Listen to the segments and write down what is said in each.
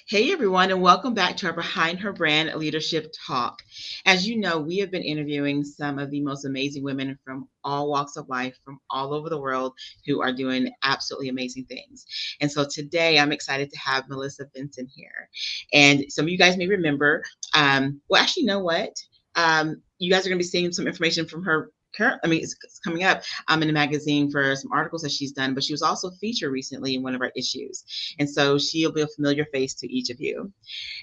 Hey everyone, and welcome back to our Behind Her Brand Leadership Talk. As you know, we have been interviewing some of the most amazing women from all walks of life, from all over the world, who are doing absolutely amazing things. And so today I'm excited to have Melissa Vinson here. And some of you guys may remember, actually, you know what? You guys are going to be seeing some information from her. It's coming up in the magazine for some articles that she's done, but she was also featured recently in one of our issues. And so she'll be a familiar face to each of you.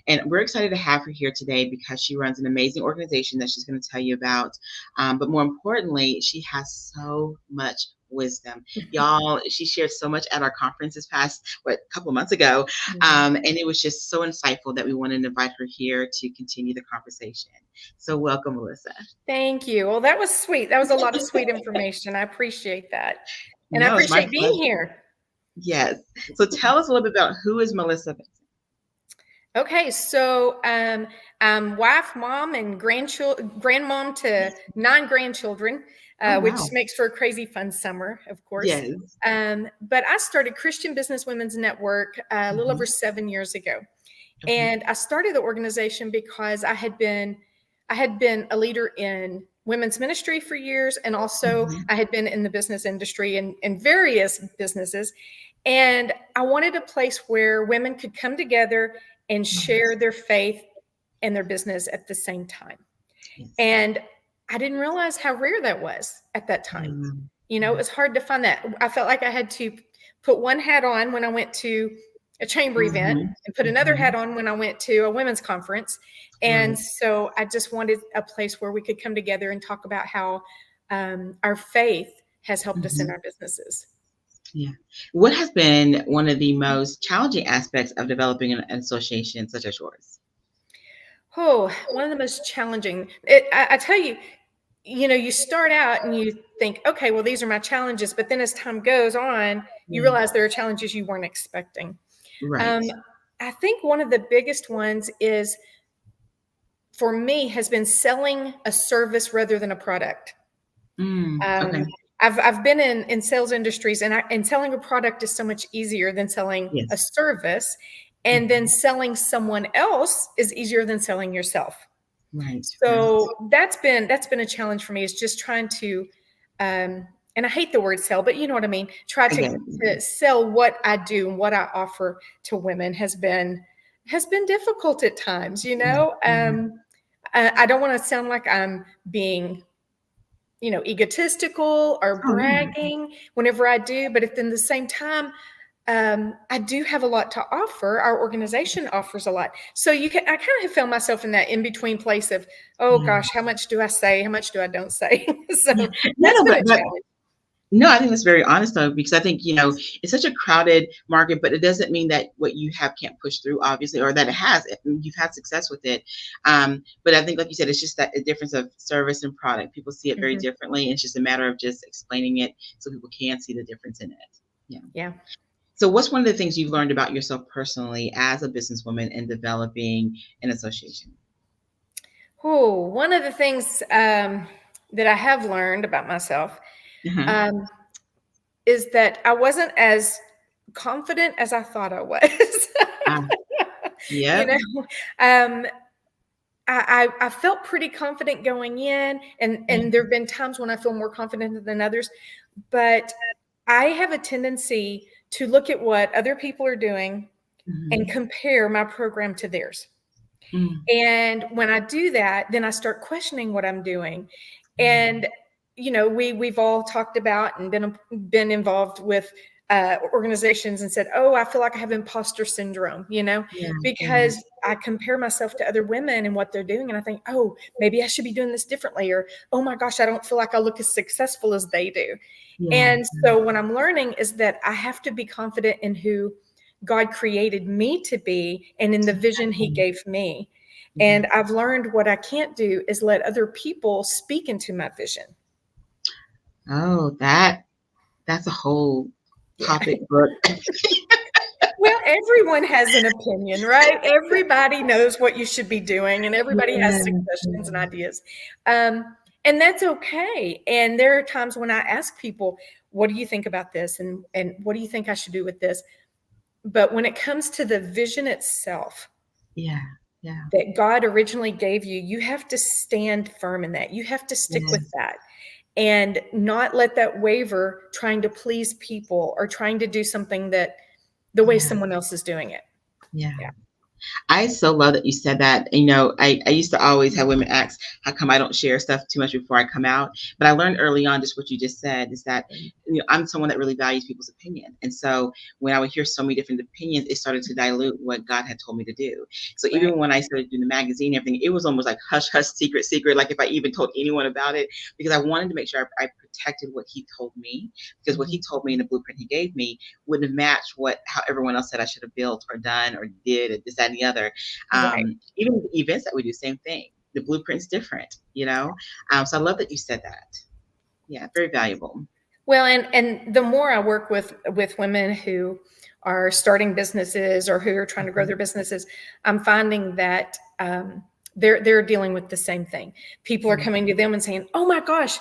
And we're excited to have her here today because she runs an amazing organization that she's going to tell you about. But more importantly, she has so much wisdom. Y'all, she shared so much at our conference this past, couple of months ago. And it was just so insightful that we wanted to invite her here to continue the conversation. So welcome, Melissa. Thank you. Well, that was sweet. That was a lot of sweet information. I appreciate that. And No, I appreciate being here. Yes. So tell us a little bit about who is Melissa Vinson. Okay, so I'm wife, mom, and grandmom to 9 grandchildren, which makes for a crazy fun summer, of course. Yes. But I started Christian Business Women's Network a little over 7 years ago. And I started the organization because I had been a leader in women's ministry for years. And also I had been in the business industry in various businesses. And I wanted a place where women could come together and share their faith and their business at the same time. And I didn't realize how rare that was at that time. You know, it was hard to find that. I felt like I had to put one hat on when I went to a chamber event and put another hat on when I went to a women's conference. And so I just wanted a place where we could come together and talk about how our faith has helped us in our businesses. Yeah. What has been one of the most challenging aspects of developing an association such as yours? Oh, one of the most challenging. I tell you, you know, you start out and you think, okay, well, these are my challenges. But then as time goes on, you realize there are challenges you weren't expecting. Right. I think one of the biggest ones is, for me, has been selling a service rather than a product. Okay. I've been in sales industries, and selling a product is so much easier than selling a service, and then selling someone else is easier than selling yourself. Right. So that's been a challenge for me, is just trying to, and I hate the word sell, but you know what I mean. Try to sell what I do and what I offer to women has been difficult at times. You know, I don't want to sound like I'm being, you know, egotistical or bragging whenever I do, but at the same time, I do have a lot to offer. Our organization offers a lot. So I kind of have found myself in that in-between place of, oh gosh, how much do I say? How much do I don't say? So that's been a challenge. No, I think that's very honest though, because I think, you know, it's such a crowded market, but it doesn't mean that what you have can't push through, obviously, or that it has. You've had success with it. But I think, like you said, it's just that a difference of service and product. People see it very differently. And it's just a matter of just explaining it so people can see the difference in it. Yeah. So what's one of the things you've learned about yourself personally as a businesswoman in developing an association? Oh, one of the things that I have learned about myself is that I wasn't as confident as I thought I was. You know, I felt pretty confident going in, and there have been times when I feel more confident than others, but I have a tendency to look at what other people are doing and compare my program to theirs. And when I do that, then I start questioning what I'm doing. And, you know, we've all talked about and been involved with organizations and said, oh, I feel like I have imposter syndrome, you know, because I compare myself to other women and what they're doing. And I think, oh, maybe I should be doing this differently. Or, oh my gosh, I don't feel like I look as successful as they do. And so what I'm learning is that I have to be confident in who God created me to be and in the vision he gave me. And I've learned what I can't do is let other people speak into my vision. Oh, that's a whole topic book. Well, everyone has an opinion, right? Everybody knows what you should be doing, and everybody has suggestions and ideas. And that's okay. And there are times when I ask people, what do you think about this? And what do you think I should do with this? But when it comes to the vision itself, yeah, that God originally gave you, you have to stand firm in that. You have to stick with that and not let that waver trying to please people or trying to do something that the way someone else is doing it. Yeah. I so love that you said that. You know, I used to always have women ask, how come I don't share stuff too much before I come out? But I learned early on just what you just said is that, you know, I'm someone that really values people's opinion. And so when I would hear so many different opinions, it started to dilute what God had told me to do. So even when I started doing the magazine and everything, it was almost like hush, hush, secret, secret. Like if I even told anyone about it, because I wanted to make sure I protected what he told me, because what he told me in the blueprint he gave me wouldn't have matched how everyone else said I should have built or done or did or this, that, and the other. Even the events that we do, same thing. The blueprint's different, you know? So I love that you said that. Yeah, very valuable. Well, and the more I work with women who are starting businesses or who are trying to grow their businesses, I'm finding that they're dealing with the same thing. People are coming to them and saying, "Oh my gosh,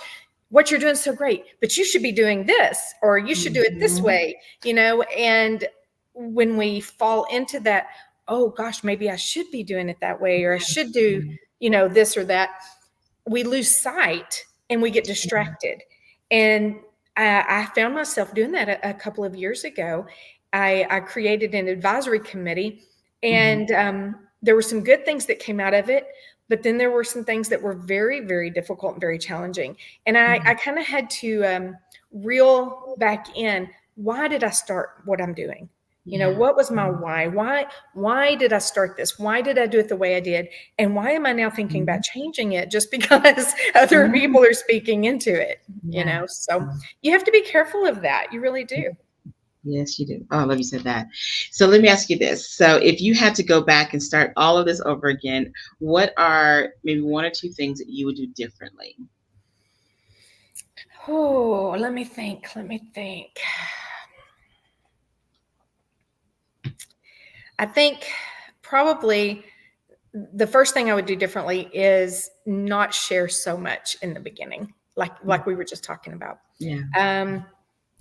what you're doing is so great, but you should be doing this, or you should do it this way," you know. And when we fall into that, oh gosh, maybe I should be doing it that way, or I should do, you know, this or that, we lose sight and we get distracted. And I found myself doing that a couple of years ago. I created an advisory committee, and there were some good things that came out of it, but then there were some things that were very, very difficult and very challenging. And I kind of had to reel back in. Why did I start what I'm doing? You know, what was my why? Why did I start this? Why did I do it the way I did? And why am I now thinking about changing it just because other people are speaking into it? You know, so you have to be careful of that. You really do. Yes, you do. Oh, I love you said that. So let me ask you this. So if you had to go back and start all of this over again, what are maybe one or two things that you would do differently? Oh, let me think. I think probably the first thing I would do differently is not share so much in the beginning, like we were just talking about.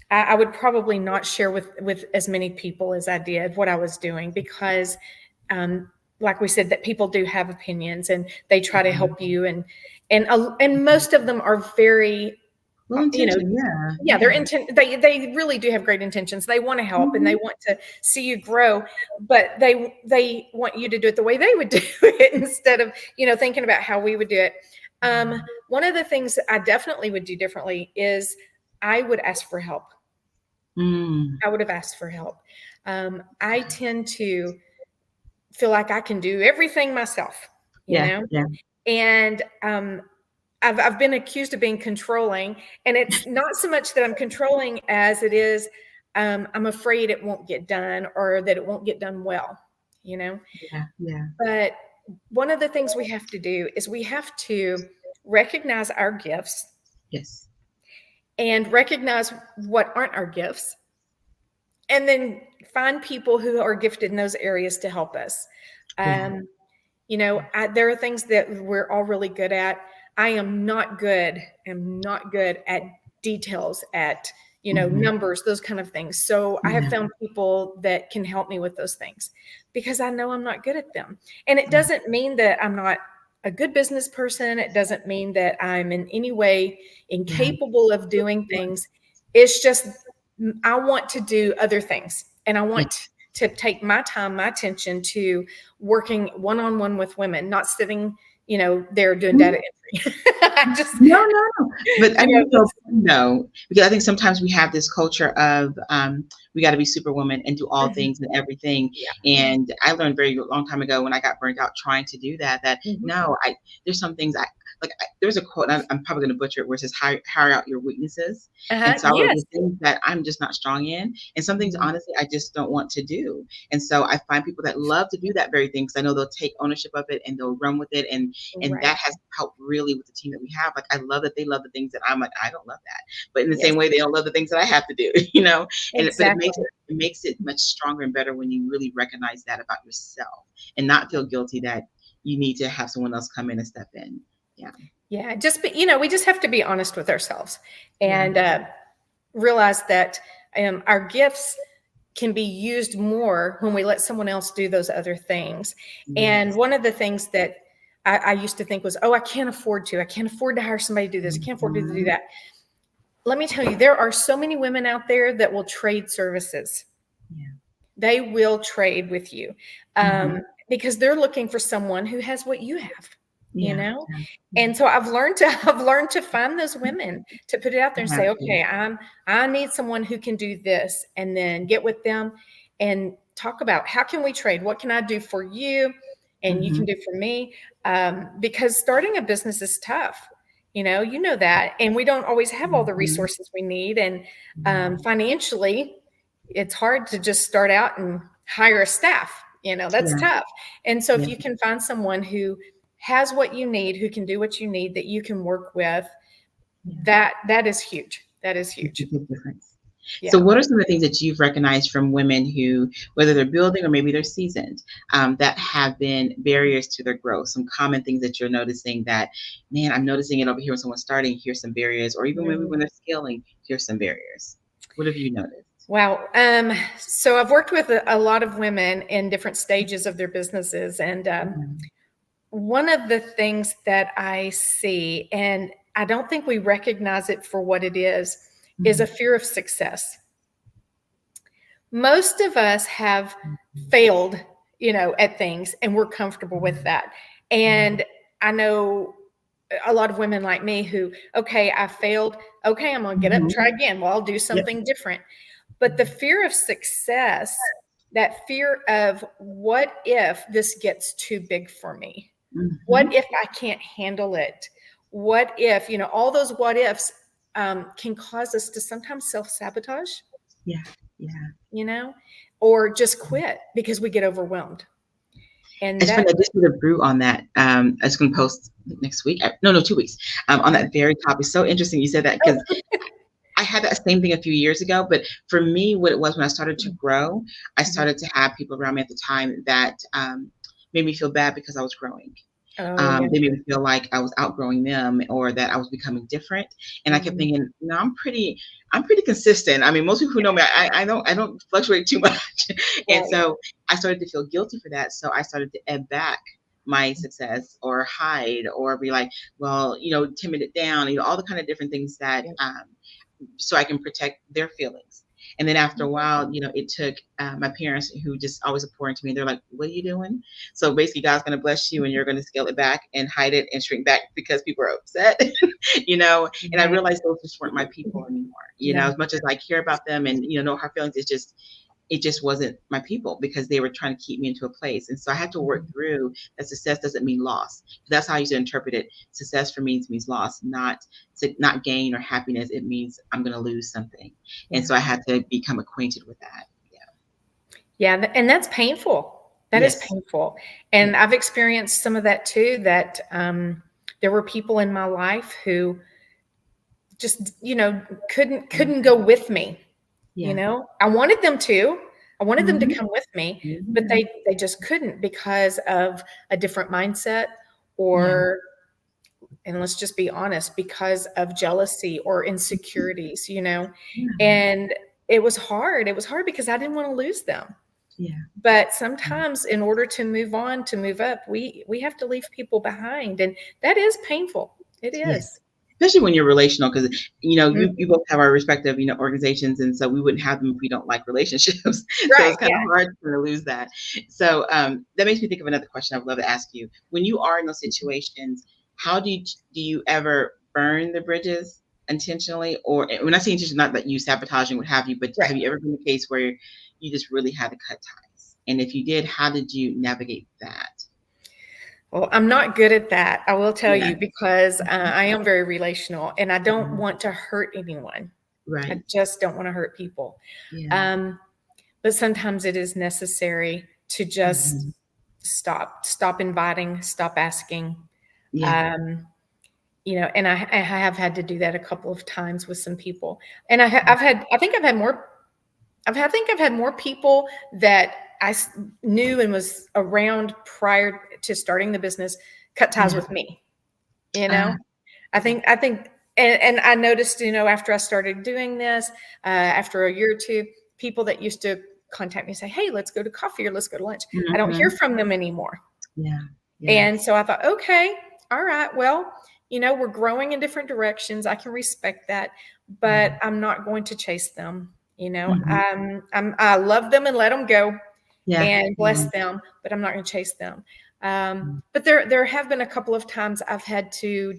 I would probably not share with as many people as I did what I was doing, because like we said, that people do have opinions and they try to help you, and most of them are very, you know, they're they really do have great intentions. They want to help and they want to see you grow, but they want you to do it the way they would do it instead of, you know, thinking about how we would do it. One of the things I definitely would do differently is I would ask for help. I would have asked for help. I tend to feel like I can do everything myself, you know? And I've been accused of being controlling, and it's not so much that I'm controlling as it is I'm afraid it won't get done, or that it won't get done well, you know? But one of the things we have to do is we have to recognize our gifts. And recognize what aren't our gifts, and then find people who are gifted in those areas to help us. You know, there are things that we're all really good at. I am not good at details, at, you know, numbers, those kind of things. So I have found people that can help me with those things, because I know I'm not good at them. And it doesn't mean that I'm not a good business person. It doesn't mean that I'm in any way incapable of doing things. It's just, I want to do other things, and I want to take my time, my attention to working one-on-one with women, not sitting, you know, there doing data entry. No. But I mean, no, because I think sometimes we have this culture of we got to be superwoman and do all things and everything. And I learned very long time ago when I got burnt out trying to do that, no, there's some things there's a quote, and I'm probably going to butcher it, where it says, hire out your weaknesses. And so I wrote the things that I'm just not strong in. And some things, honestly, I just don't want to do. And so I find people that love to do that very thing, because I know they'll take ownership of it and they'll run with it. And that has helped really with the team that we have. Like, I love that they love the things that I'm like, I don't love that. But in the same way, they don't love the things that I have to do, you know? And but it makes it much stronger and better when you really recognize that about yourself and not feel guilty that you need to have someone else come in and step in. Just be, you know, we just have to be honest with ourselves and realize that our gifts can be used more when we let someone else do those other things. Yes. And one of the things that I used to think was, oh, I can't afford to hire somebody to do this. I can't afford to do that. Let me tell you, there are so many women out there that will trade services. Yeah. They will trade with you because they're looking for someone who has what you have. You know, and so I've learned to find those women, to put it out there and say, okay, I need someone who can do this, and then get with them and talk about how can we trade? What can I do for you? And you can do for me, because starting a business is tough. You know that, and we don't always have all the resources we need. And financially, it's hard to just start out and hire a staff. That's tough. And so if you can find someone who has what you need, who can do what you need, that you can work with, that is huge. That is huge. It's a big difference. Yeah. So what are some of the things that you've recognized from women who, whether they're building or maybe they're seasoned, that have been barriers to their growth? Some common things that you're noticing that, man, I'm noticing it over here when someone's starting, here's some barriers, or even maybe when they're scaling, here's some barriers. What have you noticed? Wow. So I've worked with a lot of women in different stages of their businesses. And one of the things that I see, and I don't think we recognize it for what it is a fear of success. Most of us have failed, at things, and we're comfortable with that. And I know a lot of women like me who, okay, I failed. Okay, I'm going to get up and try again. Well, I'll do something different. But the fear of success, that fear of what if this gets too big for me? What if I can't handle it? What if, all those what ifs can cause us to sometimes self-sabotage. Or just quit because we get overwhelmed. And it's funny, I just did a brew on that. I was going to post next week. No, 2 weeks on that very topic. So interesting you said that, because I had that same thing a few years ago. But for me, what it was when I started to grow, I started to have people around me at the time that made me feel bad because I was growing. They made me feel like I was outgrowing them, or that I was becoming different. And I kept thinking, I'm pretty consistent. I mean, most people who know me, I don't fluctuate too much. And so I started to feel guilty for that. So I started to ebb back my success, or hide, or be like, well, timid it down, all the kind of different things that, so I can protect their feelings. And then after a while, it took my parents, who just always pouring to me. They're like, what are you doing? So basically, God's going to bless you, and you're going to scale it back and hide it and shrink back because people are upset, And I realized those just weren't my people anymore. As much as I care about them and, know her feelings, it just wasn't my people, because they were trying to keep me into a place. And so I had to work through that success doesn't mean loss. That's how I used to interpret it. Success for me means loss, not gain or happiness. It means I'm going to lose something. And so I had to become acquainted with that. Yeah. And that's painful. That is painful. And I've experienced some of that too, that there were people in my life who just, couldn't go with me. I wanted them to. I wanted them to come with me, but they just couldn't because of a different mindset, or, and let's just be honest, because of jealousy or insecurities, and it was hard. It was hard because I didn't want to lose them. But sometimes in order to move on, to move up, we have to leave people behind, and that is painful. It is. Especially when you're relational, because you both have our respective organizations, and so we wouldn't have them if we don't like relationships. So it's kind of hard to lose that. So that makes me think of another question I'd love to ask you. When you are in those situations, how do you ever burn the bridges intentionally? Or when I say intentionally, not that you sabotaging, what have you, but have you ever been a case where you just really had to cut ties? And if you did, how did you navigate that? Well, I'm not good at that, I will tell you, because I am very relational, and I don't want to hurt anyone. Right. I just don't want to hurt people. But sometimes it is necessary to just stop inviting, stop asking. And I have had to do that a couple of times with some people. And I've had more people that I knew and was around prior to starting the business cut ties with me. I think, and I noticed, after I started doing this, after a year or two, people that used to contact me and say, hey, let's go to coffee or let's go to lunch. Mm-hmm. I don't hear from them anymore. Yeah. And so I thought, okay, all right, well, we're growing in different directions. I can respect that, but I'm not going to chase them. I love them and let them go and bless them, but I'm not going to chase them. But there have been a couple of times I've had to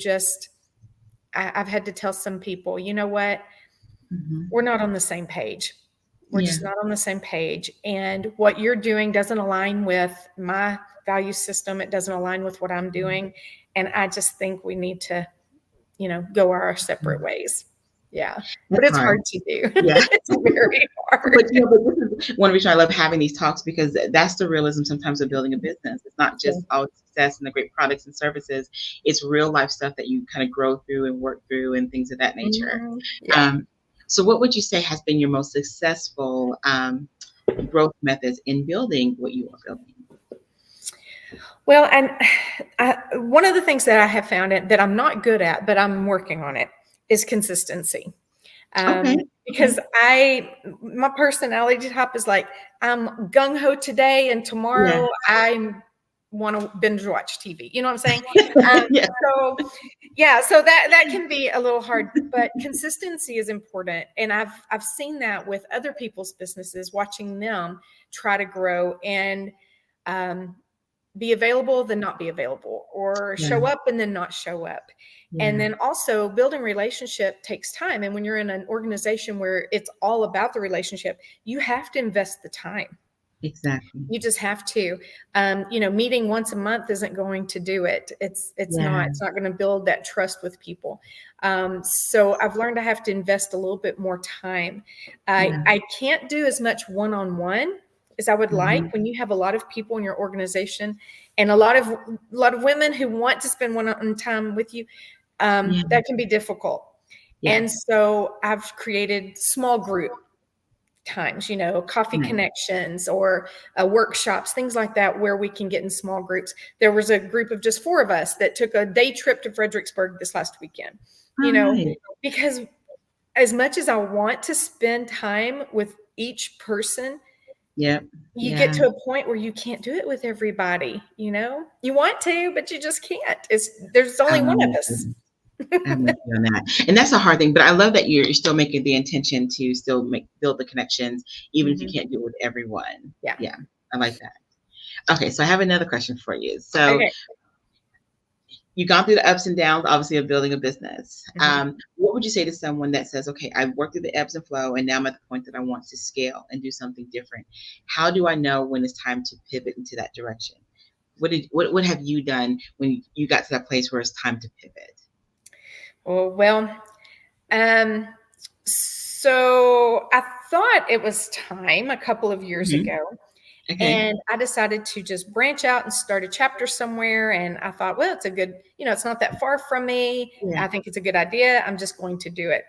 tell some people, you know what, we're not on the same page. We're just not on the same page. And what you're doing doesn't align with my value system. It doesn't align with what I'm doing. And I just think we need to, go our separate ways. Yeah. But it's hard to do. Yeah. It's very hard. But this is one reason I love having these talks, because that's the realism sometimes of building a business. It's not just all success and the great products and services. It's real life stuff that you kind of grow through and work through and things of that nature. Yeah. So what would you say has been your most successful growth methods in building what you are building? Well, and one of the things that I have found that I'm not good at, but I'm working on it, is consistency. Because my personality type is like, I'm gung-ho today and tomorrow I want to binge watch TV. You know what I'm saying? So that can be a little hard, but consistency is important. And I've seen that with other people's businesses, watching them try to grow and be available, then not be available, or show up and then not show up. And then also building relationship takes time. And when you're in an organization where it's all about the relationship, you have to invest the time. Exactly. You just have to. Meeting once a month isn't going to do it. It's not going to build that trust with people. So I've learned I have to invest a little bit more time. I can't do as much one-on-one as I would like when you have a lot of people in your organization and a lot of women who want to spend one-on-one time with you. That can be difficult. And so I've created small group times, coffee connections or workshops, things like that, where we can get in small groups. There was a group of just 4 of us that took a day trip to Fredericksburg this last weekend, because as much as I want to spend time with each person, you get to a point where you can't do it with everybody. You want to, but you just can't. There's only one of us. I'm with you on that. And that's a hard thing, but I love that you're still making the intention to still build the connections, even if you can't do it with everyone. Yeah. I like that. Okay. So I have another question for you. So you've gone through the ups and downs, obviously, of building a business. What would you say to someone that says, okay, I've worked through the ebbs and flow, and now I'm at the point that I want to scale and do something different? How do I know when it's time to pivot into that direction? What have you done when you got to that place where it's time to pivot? Well, so I thought it was time a couple of years ago. And I decided to just branch out and start a chapter somewhere. And I thought, well, it's a good, it's not that far from me. I think it's a good idea. I'm just going to do it.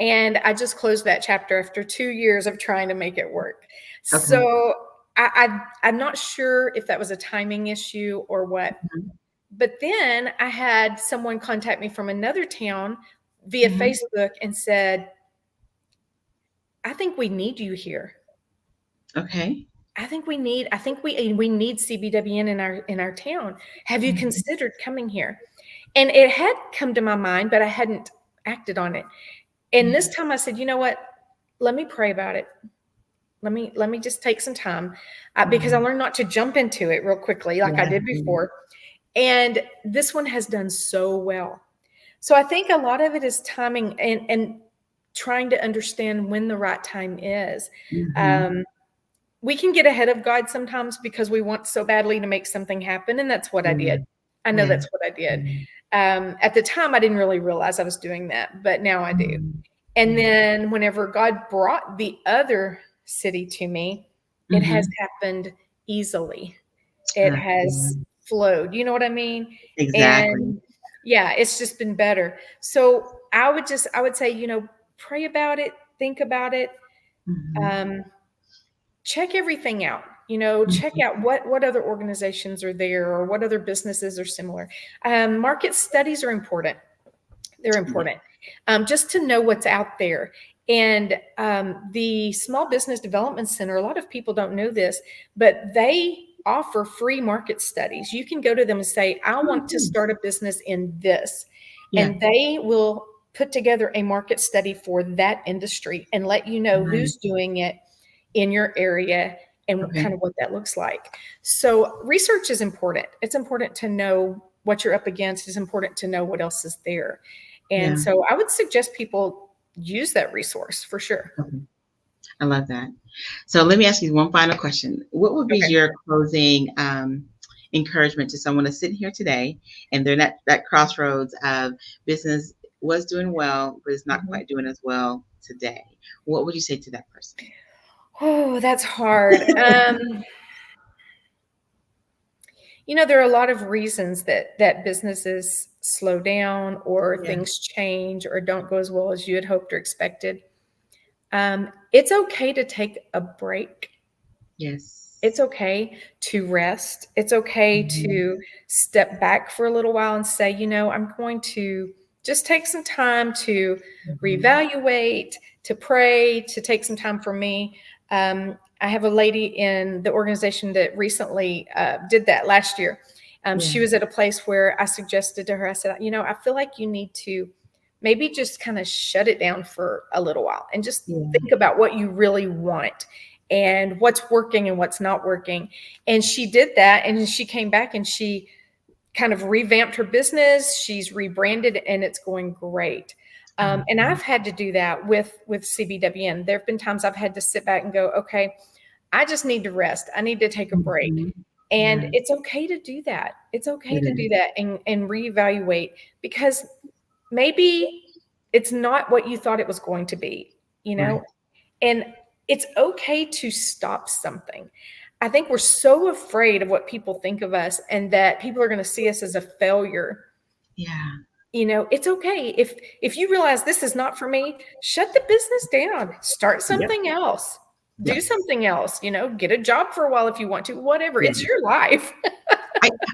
And I just closed that chapter after 2 years of trying to make it work. So I'm not sure if that was a timing issue or what. But then I had someone contact me from another town via Facebook and said, I think we need you here. Okay. I think we need CBWN in our town. Have you considered coming here? And it had come to my mind, but I hadn't acted on it. And this time I said, you know what? Let me pray about it. Let me just take some time because I learned not to jump into it real quickly like I did before. And this one has done so well. So I think a lot of it is timing and trying to understand when the right time is. We can get ahead of God sometimes because we want so badly to make something happen. And that's what I did. I know that's what I did. At the time, I didn't really realize I was doing that, but now I do. And then whenever God brought the other city to me, it has happened easily. It has flowed. You know what I mean? Exactly. And it's just been better. So I would say, pray about it, think about it, check everything out, check out what other organizations are there or what other businesses are similar. Market studies are important. They're important. Just to know what's out there. And the Small Business Development Center, a lot of people don't know this, but they offer free market studies. You can go to them and say, I want to start a business in this. Yeah. And they will put together a market study for that industry and let you know who's doing it in your area and kind of what that looks like. So research is important. It's important to know what you're up against. It's important to know what else is there. And so I would suggest people use that resource for sure. I love that. So let me ask you one final question. What would be your closing encouragement to someone that's sitting here today and they're at that crossroads of business was doing well, but it's not quite doing as well today? What would you say to that person? Oh, that's hard. There are a lot of reasons that businesses slow down or things change or don't go as well as you had hoped or expected. It's okay to take a break. Yes. It's okay to rest. It's okay to step back for a little while and say, I'm going to just take some time to reevaluate, to pray, to take some time for me. I have a lady in the organization that recently did that last year. She was at a place where I suggested to her, I said, I feel like you need to maybe just kind of shut it down for a little while and just think about what you really want and what's working and what's not working. And she did that. And she came back and she kind of revamped her business. She's rebranded and it's going great. And I've had to do that with CBWN. There have been times I've had to sit back and go, okay, I just need to rest. I need to take a break. And it's okay to do that. It's okay to do that and reevaluate, because maybe it's not what you thought it was going to be, and it's okay to stop something. I think we're so afraid of what people think of us and that people are going to see us as a failure. Yeah. It's okay. If you realize this is not for me, shut the business down, start something else, do something else, get a job for a while if you want to, whatever. It's your life.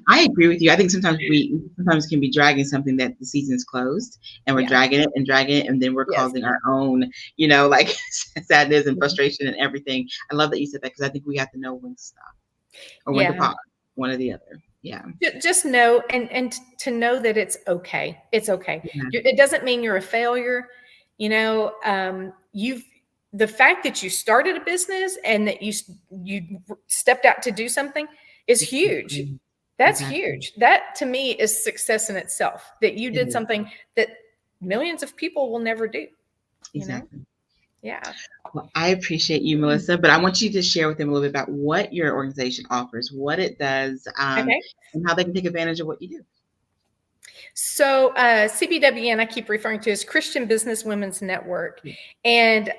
I agree with you. I think sometimes we can be dragging something that the season's closed, and we're dragging it, and then we're causing our own, like sadness and frustration and everything. I love that you said that, because I think we have to know when to stop or when to pause, one or the other. Yeah. Just know and to know that it's okay. It's okay. It doesn't mean you're a failure. The fact that you started a business and that you stepped out to do something is huge. That's huge. That to me is success in itself, that you did something that millions of people will never do. Exactly. Yeah. Well, I appreciate you, Melissa, but I want you to share with them a little bit about what your organization offers, what it does, and how they can take advantage of what you do. So CBWN, I keep referring to as Christian Business Women's Network. And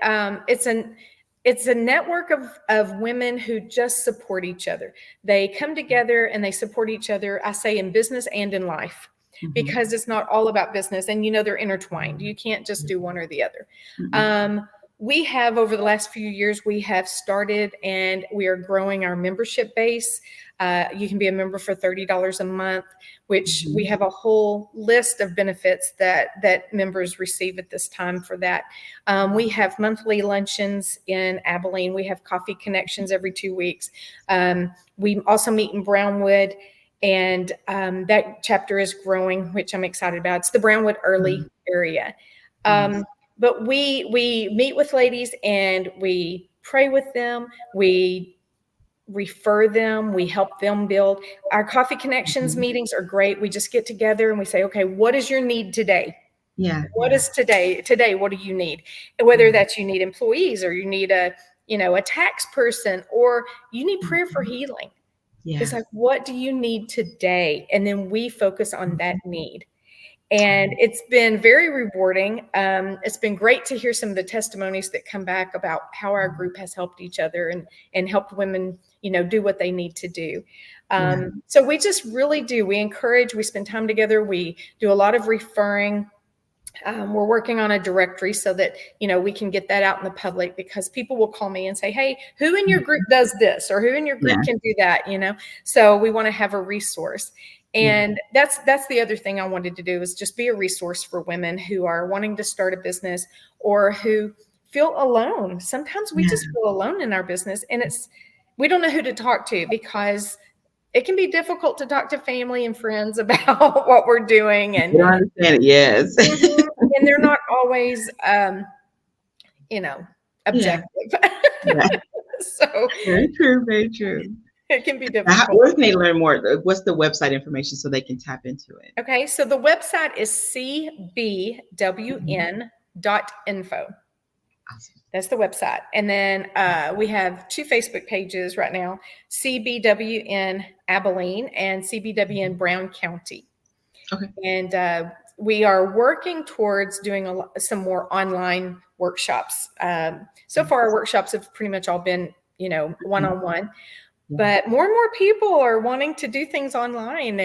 it's a network of women who just support each other. They come together and they support each other, I say, in business and in life, because it's not all about business. And, they're intertwined. You can't just do one or the other. We have, over the last few years, we have started and we are growing our membership base. You can be a member for $30 a month, which we have a whole list of benefits that members receive at this time for that. We have monthly luncheons in Abilene. We have coffee connections every 2 weeks. We also meet in Brownwood, and that chapter is growing, which I'm excited about. It's the Brownwood Early area. But we meet with ladies and we pray with them. We refer them. We help them build. Our coffee connections meetings are great. We just get together and we say, okay, what is your need today? What is today? Today, what do you need? Whether that's you need employees, or you need a tax person, or you need prayer for healing. It's like, what do you need today? And then we focus on that need. And it's been very rewarding. It's been great to hear some of the testimonies that come back about how our group has helped each other and helped women, do what they need to do. So we just really do. We encourage, we spend time together. We do a lot of referring. We're working on a directory so that, we can get that out in the public, because people will call me and say, hey, who in your group does this, or who in your group can do that, So we want to have a resource. And that's the other thing I wanted to do, is just be a resource for women who are wanting to start a business, or who feel alone. Sometimes we just feel alone in our business, and we don't know who to talk to, because it can be difficult to talk to family and friends about what we're doing. And you don't understand it, yes. And they're not always, objective. Yeah. So Very true, very true. it can be Now, difficult. where can they learn more? What's the website information so they can tap into it? Okay, so the website is cbwn.info. Awesome. That's the website. And then we have 2 Facebook pages right now, CBWN Abilene and CBWN Brown County. Okay. And we are working towards doing some more online workshops. So far, our workshops have pretty much all been, one-on-one. But more and more people are wanting to do things online,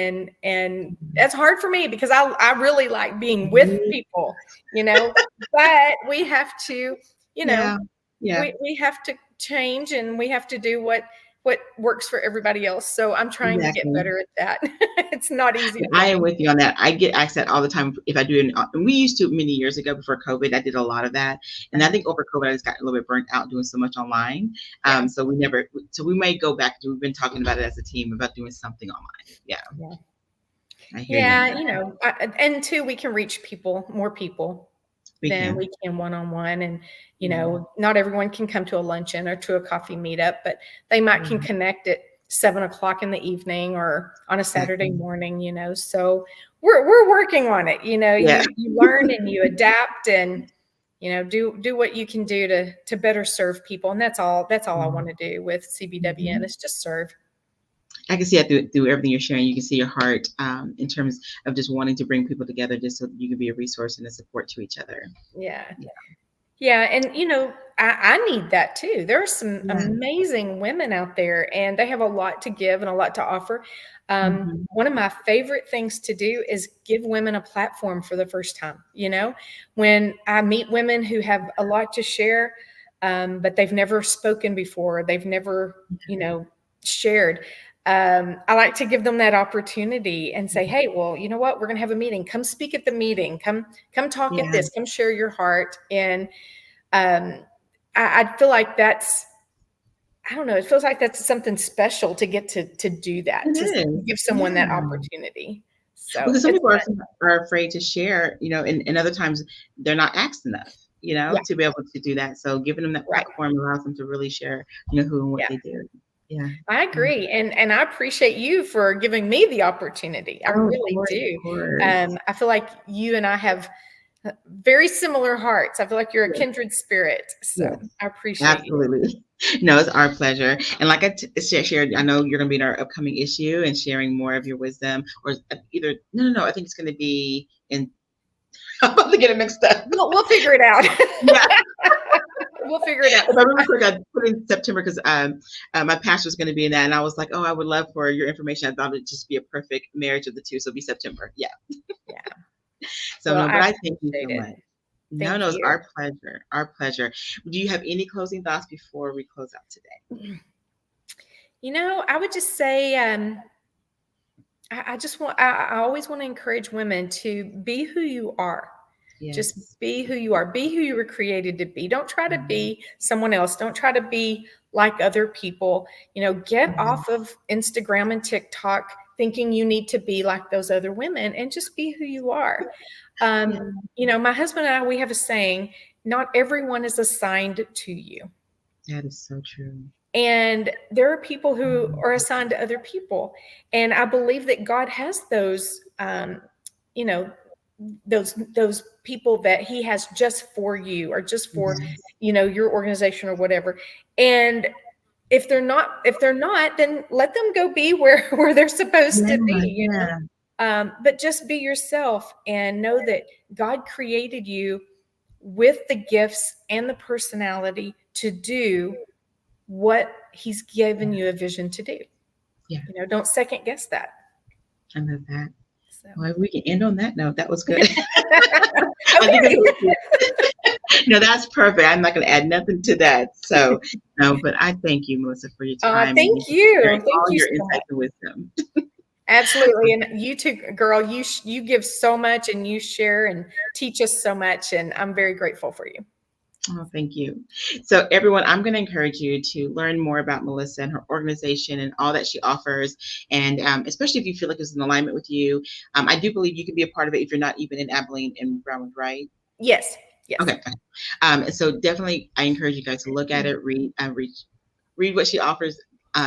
and that's hard for me, because I really like being with people, but we have to, we have to change, and we have to do what works for everybody else. So I'm trying to get better at that. It's not easy. I am with you on that. I get asked that all the time. If I do it, and we used to many years ago before COVID, I did a lot of that. And I think over COVID, I just got a little bit burnt out doing so much online. So we may go back. We've been talking about it as a team about doing something online. And too, we can reach more people than we can one-on-one. And, not everyone can come to a luncheon or to a coffee meetup, but they can connect at 7:00 in the evening or on a Saturday morning, so we're working on it. You learn and you adapt, and, do what you can do to better serve people. And that's all I want to do with CBWN is just serve. I can see that through everything you're sharing. You can see your heart in terms of just wanting to bring people together just so that you can be a resource and a support to each other. Yeah. And, I need that too. There are some amazing women out there, and they have a lot to give and a lot to offer. One of my favorite things to do is give women a platform for the first time. When I meet women who have a lot to share, but they've never spoken before, they've never, shared. I like to give them that opportunity and say, hey, well, you know what? We're going to have a meeting. Come speak at the meeting. Come talk at this. Come share your heart. And I feel like I don't know. It feels like that's something special to get to do that, to give someone that opportunity. So because some people are afraid to share, and other times they're not asked enough, to be able to do that. So giving them that platform allows them to really share, who and what they do. Yeah, I agree. And I appreciate you for giving me the opportunity. I really do. I feel like you and I have very similar hearts. I feel like you're a kindred spirit. So I appreciate you. No, it's our pleasure. And like I shared, I know you're going to be in our upcoming issue and sharing more of your wisdom, or either, no, I think it's going to be in, I'm about to get it mixed up. We'll figure it out. We'll figure it out. If I remember correctly, I put in September because my pastor's going to be in that, and I was like, I would love for your information. I thought it'd just be a perfect marriage of the two, so it'll be September. Yeah. So, but I thank you so much. No, it's our pleasure. Our pleasure. Do you have any closing thoughts before we close out today? I would just say, I always want to encourage women to be who you are. Yes. Just be who you are. Be who you were created to be. Don't try to be someone else. Don't try to be like other people. Get off of Instagram and TikTok thinking you need to be like those other women, and just be who you are. My husband and I, we have a saying, not everyone is assigned to you. That is so true. And there are people who are assigned to other people. And I believe that God has those, those people that he has just for you, or just for, your organization or whatever. And if they're not, then let them go be where they're supposed to be, but just be yourself, and know that God created you with the gifts and the personality to do what he's given you a vision to do. Don't second guess that. I love that. So. Well, we can end on that note. That was good. No, that's perfect. I'm not going to add nothing to that. So, no, but I thank you, Melissa, for your time. Thank you. Thank you your insight and wisdom. Absolutely. And you too, girl, you give so much, and you share and teach us so much. And I'm very grateful for you. Oh, thank you. So, everyone, I'm going to encourage you to learn more about Melissa and her organization and all that she offers. And especially if you feel like it's in alignment with you, I do believe you can be a part of it if you're not even in Abilene and Brownwood, right? Yes. Yes. Okay. So definitely, I encourage you guys to look at it, read what she offers,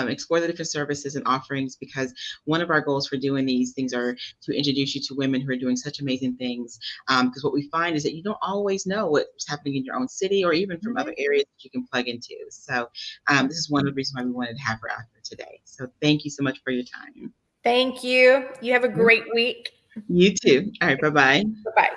explore the different services and offerings, because one of our goals for doing these things are to introduce you to women who are doing such amazing things. Because what we find is that you don't always know what's happening in your own city or even from other areas that you can plug into. So this is one of the reasons why we wanted to have her out here today. So thank you so much for your time. Thank you. You have a great week. You too. All right. Bye-bye. Bye-bye.